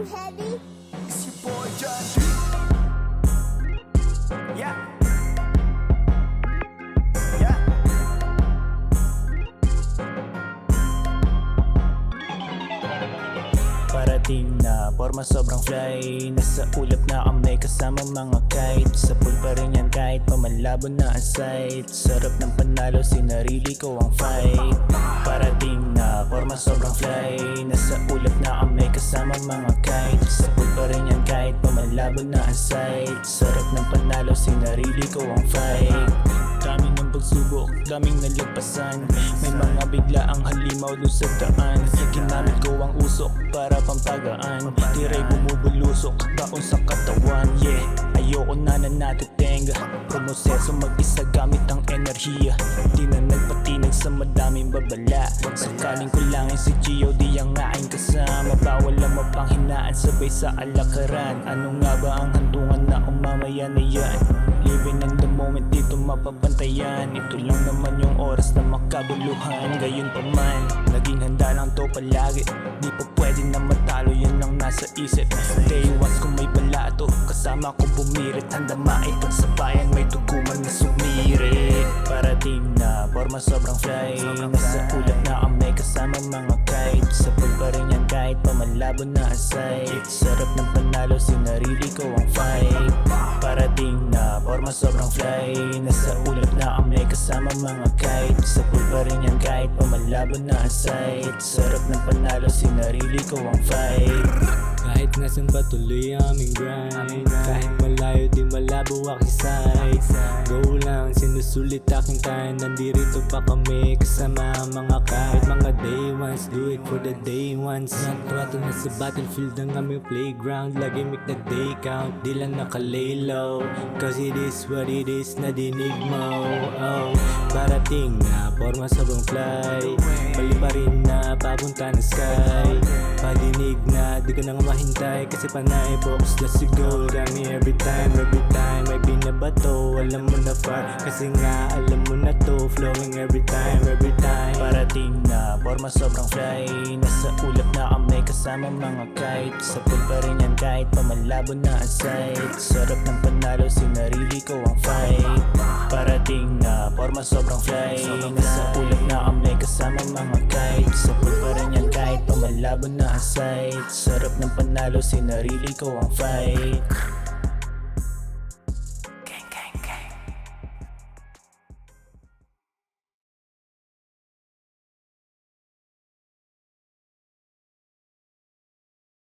you heavy? It's your boy John D. Yeah. Yeah. Parating na forma sobrang fly. Nasa ulap na kami kasama mga kite. Sa pool pa rin yan kahit pamalabo na ang sight. Sarap ng panalo, sinarili ko ang fight. Parating na forma sobrang fly. Nasa ulap na kami kasama mga kite. Sa pool pa rin yan kahit pamalabo na ang sight. Sarap ng panalo, sinarili ko ang fight. Daming ng pagsubok, daming nalagpasan. May mga bigla ang halimaw dun sa daan. Ginamit ko ang usok para pampagaan. Tiray bumubulusok, baon sa katawan. Yeah, ayoko na natitenga. Promoseso mag-isa gamit ang enerhiya. Di na nagpatinag sa madaming babala. Sakaling kulangin si G.O.D ang aking kasama. Bawal ang mapanghinaan sabay sa alakaran. Ano nga ba ang handungan na umamaya na yan? Living in the moment, dito mapapantayan. Ito lang naman yung oras na makabuluhan. Gayon pa man, naging handa lang to palagi. Di pa pwede na matalo, yun lang nasa isip. Day once kung may balato, kasama ko bumirit. Handa maipagsabayan, may tuguman na sumirit. Parating na forma sobrang fly. Nasa ulap na kami kasama mga kite. Sa pool pa rin yan kahit pamalabo na ang sight. Sarap ng panalo, sinarili ko ang fight. Parating na forma sobrang fly. Nasa ulap na kami kasama mga kite. Sa pool pa rin yan kahit pamalabo na ang sight. Sarap ng panalo, sinarili ko ang fight. Kahit nasan pa tuloy ang aming grind. Kahit malayo di malabo aking sight. Go lang, sinusulit aking time. Nandirito pa kami kasama ang mga kahit mga day ones. Do it for the day ones. Natrato na sa battlefield ang aming playground. Lagi make the day count, di lang nakalay low. Cause it is what it is, nadinig mo. Oh, parating na forma sobrang fly. Bali pa rin na papunta ng sky. Padinig na di ka na nga mahintay. Kasi panay focus na si goal. Rami every time may binabato. Alam mo na far, kasi nga alam mo na to. Flowing every time Parating na forma sobrang fly. Nasa ulap na kami kasama mga kite. Sa pool pa rin yan kahit pamalabo na ang sight. Sarap ng panalo, sinarili ko ang fight. Parating na forma sobrang fly. Nasa ulap na kami kasama mga kite. Sa pool pa rin yan kahit pamalabo na ang sight. Sarap ng panalo, sinarili ko ang fight.